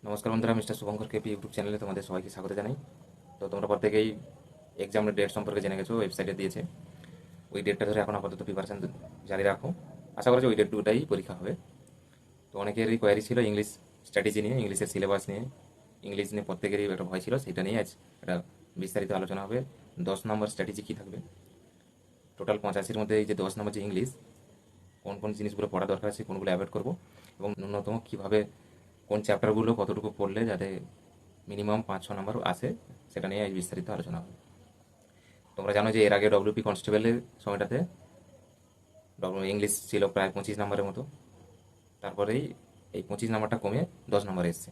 নমস্কার বন্ধুরা, mister Shubhankar KP YouTube চ্যানেলে তোমাদের সবাইকে স্বাগত জানাই। তো তোমরা প্রত্যেকেই এক্সামের ডেট সম্পর্কে জেনে গেছো, ওয়েবসাইটে দিয়েছে। ওই ডেটটা ধরে এখন আপাতত প্রিপারেশন জারি রাখো। আশা করছি ওই ডেট দুটাই পরীক্ষা হবে। তো অনেকেরই কোয়ারি ছিল ইংলিশ স্ট্র্যাটেজি নিয়ে, ইংলিশের সিলেবাস নিয়ে, ইংলিশ নিয়ে প্রত্যেকেরই একটা ভয় ছিল। সেটা নিয়ে আজ একটা বিস্তারিত আলোচনা হবে। 10 নম্বর স্ট্র্যাটেজি কী থাকবে, টোটাল 85-র মধ্যে এই যে 10 নম্বর যে ইংলিশ, কোন কোন জিনিসগুলো পড়া দরকার আছে, কোনগুলো অ্যাভয়েড করবো, এবং ন্যূনতম কীভাবে কোন চ্যাপ্টারগুলো কতটুকু পড়লে যাতে মিনিমাম 5-6 নম্বর আসে, সেটা নিয়ে আজ বিস্তারিত আলোচনা হবে। তোমরা জানো যে এর আগে ডব্লিউপি কনস্টেবলের সময়টাতে ইংলিশ ছিল প্রায় 25 নম্বরের মতো। তারপরেই এই 25 নম্বরটা কমে 10 নম্বরে এসছে।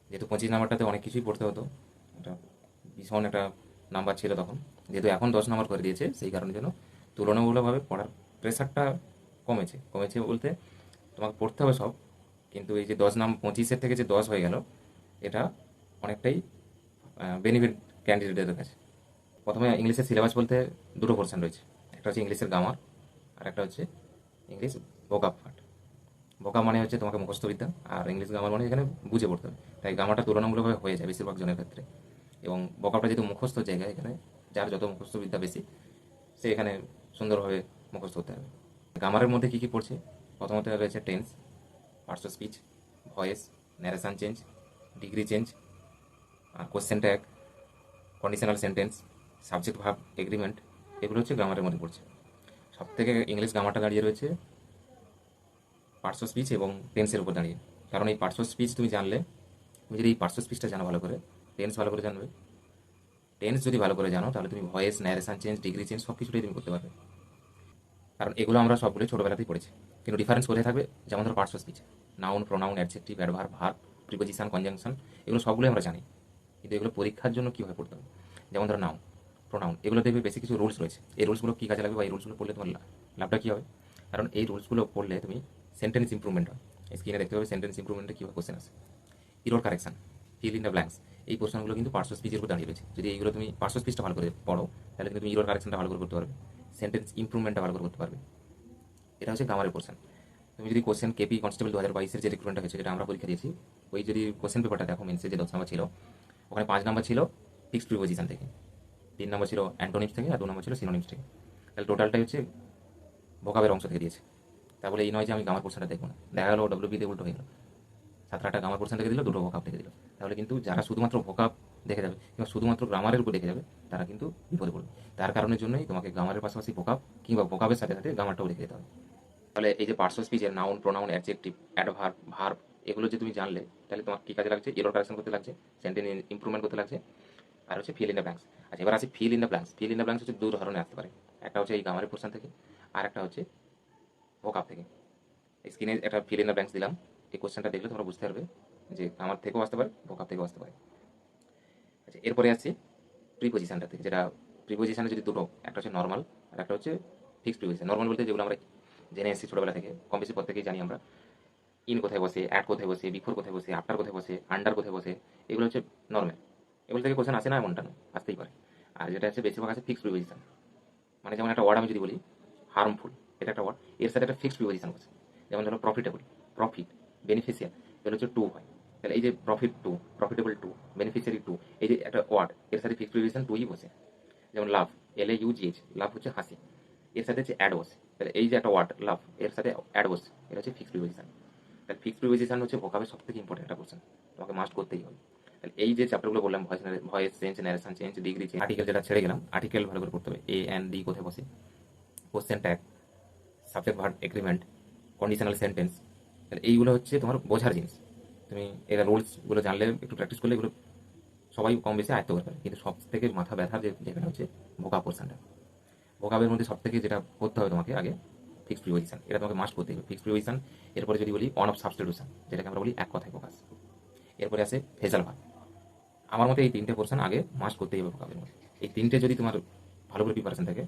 যেহেতু 25 নম্বরটাতে অনেক কিছুই পড়তে হতো, এটা ভীষণ একটা নাম্বার ছিল তখন। যেহেতু এখন 10 নম্বর করে দিয়েছে, সেই কারণের জন্য তুলনামূলকভাবে পড়ার প্রেশারটা কমেছে। কমেছে বলতে তোমাকে পড়তে হবে সব, কিন্তু এই যে 25-এর থেকে যে 10 হয়ে গেল, এটা অনেকটাই বেনিফিট ক্যান্ডিডেটদের কাছে। প্রথমে ইংলিশের সিলেবাস বলতে দুটো পোর্শন রয়েছে। একটা হচ্ছে ইংলিশের গ্রামার, আর একটা হচ্ছে ইংলিশ ভোকাব পার্ট। ভোকাব মানে হচ্ছে তোমাকে মুখস্থ বিদ্যা, আর ইংলিশ গ্রামার মানে এখানে বুঝে পড়তে হবে। তাই গ্রামারটা তুলনামূলকভাবে হয়ে যায় বেশিরভাগ জনের ক্ষেত্রে। এবং ভোকাবটা যেহেতু মুখস্থ জায়গা, এখানে যার যত মুখস্থ বিদ্যা বেশি, সে এখানে সুন্দরভাবে মুখস্থ করতে হবে। গ্রামারের মধ্যে কী কী পড়ছে, প্রথমত রয়েছে tense, parts of speech, voice, narration change, degree change, আর question tag, conditional sentence, subject verb agreement. এগুলো হচ্ছে গ্রামারের মধ্যে পড়ছে। সব থেকে ইংলিশ গ্রামারটা দাঁড়িয়ে রয়েছে পার্টস অফ স্পিচ এবং টেন্সের উপর দাঁড়িয়ে। কারণ এই পার্টস অফ স্পিচ তুমি জানলে, তুমি যদি এই পার্টস অফ স্পিচটা জানো ভালো করে, টেন্স ভালো করে জানবে, টেন্স যদি ভালো করে জানো, তাহলে তুমি voice, narration change, degree change সব কিছুটাই তুমি করতে পারবে। কারণ এগুলো আমরা সবগুলো ছোটোবেলাতেই পড়েছি। কিন্তু ডিফারেন্স কোথায় থাকবে, যেমন ধরো parts of speech, noun, pronoun, adjective, adverb, verb, preposition, conjunction, এগুলো সবগুলোই আমরা জানি। কিন্তু এগুলো পরীক্ষার জন্য কীভাবে পড়তে হবে, যেমন ধরো নাউন, প্রোনাউন, এগুলো দেখবে বেশি কিছু রুলস রয়েছে। এই রুলসগুলো কী কাজে লাগবে, বা এই রুলসগুলো পড়লে তোমার লাভটা কী হবে। কারণ এই রুলসগুলো পড়লে তুমি সেন্টেন্স ইম্প্রুভমেন্ট হয়। স্ক্রিনে দেখতে পাবে সেন্টেন্স ইম্প্রুভমেন্টে কীভাবে কোশ্চেন আসে। Error correction, fill in the blanks, এই প্রশ্নগুলো কিন্তু পার্টস অফ স্পিচের উপর দাঁড়িয়ে রয়েছে। যদি এইগুলো তুমি পার্টস অফ স্পিচটা ভালো করে পড়ো, তাহলে কিন্তু তুমি ইরর কারেকশনটা ভালো করে করতে পারবে, সেন্টেন্স ইম্প্রুভমেন্টটা ভালো করে করতে পারবে। এটা হচ্ছে গ্রামারের পোর্শন। তুমি যদি কোশ্চেন কেপি কনস্টেবল 2022-এর যে রিক্রুটমেন্টটা হয়েছে, যেটা আমরা পরীক্ষা দিয়েছি, ওই যদি কোশ্চেন পেপারটা দেখো, মেন্সে যে 10 নম্বর ছিল, ওখানে 5 নম্বর ছিল ফিক্সড প্রিপোজিশন থেকে, 3 নম্বর ছিল অ্যান্টোনিমস থেকে, আর 2 নম্বর ছিল সিনোনিমস থেকে। তাহলে টোটালটাই হচ্ছে ভোকাবের অংশ থেকে দিয়েছে। তাহলে এই নয় যে আমি গ্রামার পোর্শনটা দেখবো না, দেখা গেলো ডব্লিউপিতে উল্টো হয়ে গেল, 7-8টা গ্রামার পোর্শন থেকে দিল, 2টো ভোকাব থেকে দিল। তাহলে কিন্তু যারা শুধুমাত্র ভোকাব দেখে যাবে কিংবা শুধুমাত্র গ্রামারের উপর দেখে যাবে, তারা কিন্তু বিপদে পড়বে। তার কারণের জন্যই তোমাকে গ্রামারের পাশাপাশি ভোকাব কিংবা ভোকাবের সাথে সাথে গ্রামারটাও লিখে যেতে হবে। তাহলে এই যে পার্টস অফ স্পিচের noun, pronoun, adjective, adverb, verb, এগুলো যে তুমি জানলে, তাহলে তোমার কী কাজে লাগছে, এরর কারেকশন করতে লাগছে, সেন্টেন্স ইমপ্রুভমেন্ট করতে লাগছে, আর হচ্ছে ফিল ইন দ্য ব্ল্যাঙ্কস। আচ্ছা, এবার আসি fill in the blanks. Fill in the blanks হচ্ছে দু ধরনের আসতে পারে। একটা হচ্ছে এই গ্রামারের পোর্শন থেকে, আর একটা হচ্ছে ভোকাব থেকে। স্ক্রিনে একটা ফিল ইন দ্য ব্ল্যাঙ্কস দিলাম, এই কোশ্চেনটা দেখলে তোমরা বুঝতে পারবে যে গ্রামার থেকেও আসতে পারে, ভোকাব থেকেও আসতে পারে। আচ্ছা, এরপরে আসছি প্রিপোজিশনটা থেকে, যেটা প্রিপোজিশনে যদি দুটো, একটা হচ্ছে নর্মাল আর একটা হচ্ছে ফিক্সড প্রিপোজিশন। নর্মাল বলতে যেগুলো আমরা জেনে এসেছি ছোটোবেলা থেকে, কম বেশি প্রত্যেকেই জানি আমরা। ইন কোথায় বসে, অ্যাট কোথায় বসে, বিফোর কোথায় বসে, আফটার কোথায় বসে, আন্ডার কোথায় বসে, এগুলো হচ্ছে নর্মাল। এগুলো থেকে কোশ্চেন আসে না এমনটা না, আসতেই পারে। আর যেটা আছে বেশিরভাগ আছে ফিক্সড প্রিপোজিশন। মানে যেমন একটা ওয়ার্ড আমি যদি বলি হার্মফুল, এটা একটা ওয়ার্ড, এর সাথে একটা ফিক্সড প্রিপোজিশন আছে। যেমন ধরো প্রফিটেবল, প্রফিট, বেনিফিশিয়াল, এগুলো হচ্ছে টু হয়। তাহলে এই যে profit to, profitable to, beneficiary to, এই যে একটা ওয়ার্ড, এর সাথে ফিক্সড প্রিপোজিশন টুই বসে। যেমন লাভ, LAUGH, লাভ হচ্ছে হাসি, এর সাথে হচ্ছে অ্যাড বসে। তাহলে এই যে একটা ওয়ার্ড লাভ, এর সাথে অ্যাড বসে, এটা হচ্ছে ফিক্সড প্রিপোজিশন। তাহলে ফিক্সড প্রিপোজিশন হচ্ছে ভোকাবের সব থেকে ইম্পর্টেন্ট একটা কোশ্চেন, তোমাকে মাস্ট করতেই হবে। তাহলে এই যে চ্যাপ্টারগুলো বললাম, voice change, narration change, degree change, article যেটা ছেড়ে গেলাম, আর্টিকেল ভালো করে করতে হবে, A and D কোথায় বসে, question tag, subject verb agreement, conditional sentence. তাহলে এইগুলো হচ্ছে তোমার বোঝার জিনিস। তুমি এরা রুলসগুলো জানলে, একটু প্র্যাকটিস করলে এগুলো সবাই কম বেশি আয়ত্ত করতে পারে। কিন্তু সব থেকে মাথা ব্যথা যে যেখানে হচ্ছে ভোকাব পোর্শনটা। ভোকাবের মধ্যে সব থেকে যেটা করতে হবে তোমাকে আগে, ফিক্সড প্রিপোজিশন, এটা তোমাকে মাস্ট করতে হবে, ফিক্সড প্রিপোজিশন। এরপরে যদি বলি অন অফ সাবস্টিটিউশন, যেটাকে আমরা বলি এক কথায় প্রকাশ। এরপরে আছে ফেজাল ভার্ব। আমার মতে এই তিনটে পোর্শন আগে মাস্ট করতেই হবে ভোকাবের মধ্যে। এই তিনটে যদি তোমার ভালো করে প্রিপারেশন থাকে,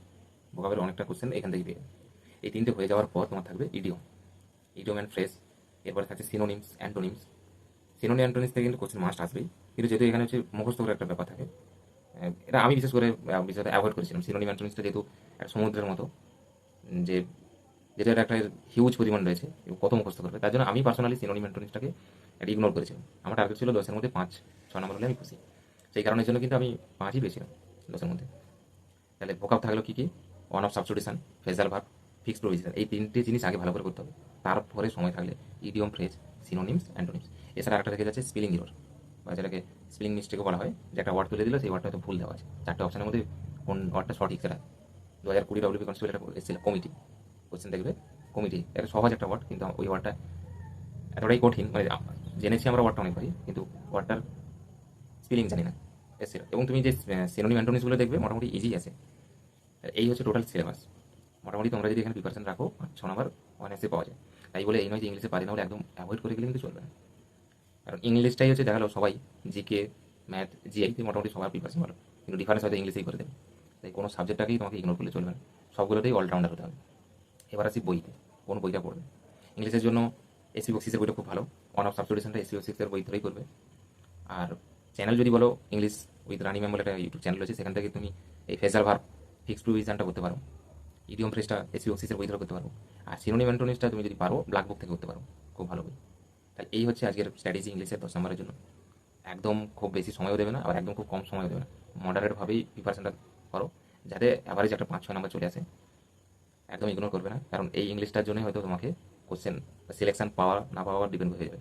ভোকাবের অনেকটা কোশ্চেন এখান থেকে পেয়ে যাবে। এই তিনটে হয়ে যাওয়ার পর তোমার থাকবে ইডিয়ম, ইডিয়ম অ্যান্ড ফ্রেজ। এরপরে থাকছে সিনোনিমস, অ্যান্টোনিমস। সিনোনি অ্যান্টোনিমস থেকে কিন্তু কোশ্চেন মাস্ট আসবেই। কিন্তু যেহেতু এখানে হচ্ছে মুখস্থ করে একটা ব্যাপার থাকে, এটা আমি বিশেষ করে বিষয়টা অ্যাভয়েড করেছিলাম। সিনোনিম অ্যান্টোনিমসটা যেহেতু একটা সমুদ্রের মতো, যে যেটার একটা হিউজ পরিমাণ রয়েছে এবং কত মুখস্থ করবে, তার জন্য আমি পার্সোনালি সিনোনিম অ্যান্টোনিমসটাকে এটা ইগনোর করেছিলাম। আমার টার্গেট ছিল 10-এর মধ্যে 5-6 নম্বর হলে আমি খুশি। সেই কারণের জন্য কিন্তু আমি 5ই পেয়েছিলাম 10-এর মধ্যে। তাহলে ভোকাব থাকলো কী কী? On of substitution, phrasal verb, fixed preposition, এই 3টে জিনিস আগে ভালো করে করতে হবে। তারপরে সময় থাকলে ইডিয়ম, ফ্রেজ, সিনোনিমস, অ্যান্টোনিমস। এছাড়া আরেকটা থেকে যাচ্ছে স্পেলিং এরর, বা যেটাকে স্পেলিং মিস্টেকও বলা হয়, যে একটা ওয়ার্ড তুলে দিল, সেই ওয়ার্ডটা হয়তো ভুল দেওয়া আছে। 4টে অপশনের মধ্যে কোন ওয়ার্ডটা সঠিক সেটা 2020 ডব্লিউপি কনস্টেবল একটা এসেছিল কমিটি, কোশ্চেন দেখবে কমিটি, এটা সহজ একটা ওয়ার্ড, কিন্তু ওই ওয়ার্ডটা এতটাই কঠিন, মানে জেনেছি আমরা ওয়ার্ডটা অনেকবারই, কিন্তু ওয়ার্ডটার স্পেলিং জানি না এসেছিল। এবং তুমি যে সিনোনিম অ্যান্টোনিমসগুলো দেখবে মোটামুটি ইজি আছে। এই হচ্ছে টোটাল সিলেবাস। মোটামুটি তোমরা যদি এখানে প্রিপারেশন রাখো 6 নম্বর অনার্সে পাওয়া যায়। তাই বলে এই নয় যে ইংলিশে পারি না বলে একদম অ্যাভয়েড করে গেলে কিন্তু চলবে না। কারণ ইংলিশটাই হচ্ছে দেখালো সবাই জিকে, ম্যাথ, জিআইতে মোটামুটি সবার প্রিপারেশন ভালো, কিন্তু ডিফারেন্স হয়তো ইংলিশেই করে দেবে। তাই কোনো সাবজেক্টটাকেই তোমাকে ইগনোর করলে চলবে না, সবগুলোতেই অলরাউন্ডার হতে হবে। এবার আসি বইতে, কোন বইটা পড়বে। ইংলিশের জন্য এসি বক্সিসের বইটা খুব ভালো, অন অফ সাবস্টিটিউশনটা এসি বক্সিসের বই ধরেই করবে। আর চ্যানেল যদি বলো, ইংলিশ উইথ রানি ম্যাম বলে একটা ইউটিউব চ্যানেল আছে, সেখান থেকে তুমি এই ফ্রেজাল ভার্ব, ফিক্সড প্রিপোজিশনটা করতে পারো। ইডিয়ম ফ্রেজটা এসি বক্সিসের বই ধরে করতে পারো। আর সিনোনিম অ্যান্টোনিমসটা তুমি যদি পারো ব্ল্যাক বুক থেকে করতে পারো, খুব ভালো বই। তাই এই হচ্ছে আজকের স্ট্র্যাটেজি ইংলিশের 10 নম্বরের জন্য। একদম খুব বেশি সময়ও দেবে না, আবার একদম খুব কম সময়ও দেবে না, মডারেটভাবেই প্রিপারেশনটা করো, যাতে অ্যাভারেজ একটা 5-6 নম্বর চলে আসে। একদম ইগনোর করবে না, কারণ এই ইংলিশটার জন্যই হয়তো তোমাকে কোশ্চেন সিলেকশন পাওয়া না পাওয়া ডিপেন্ড হয়ে যাবে।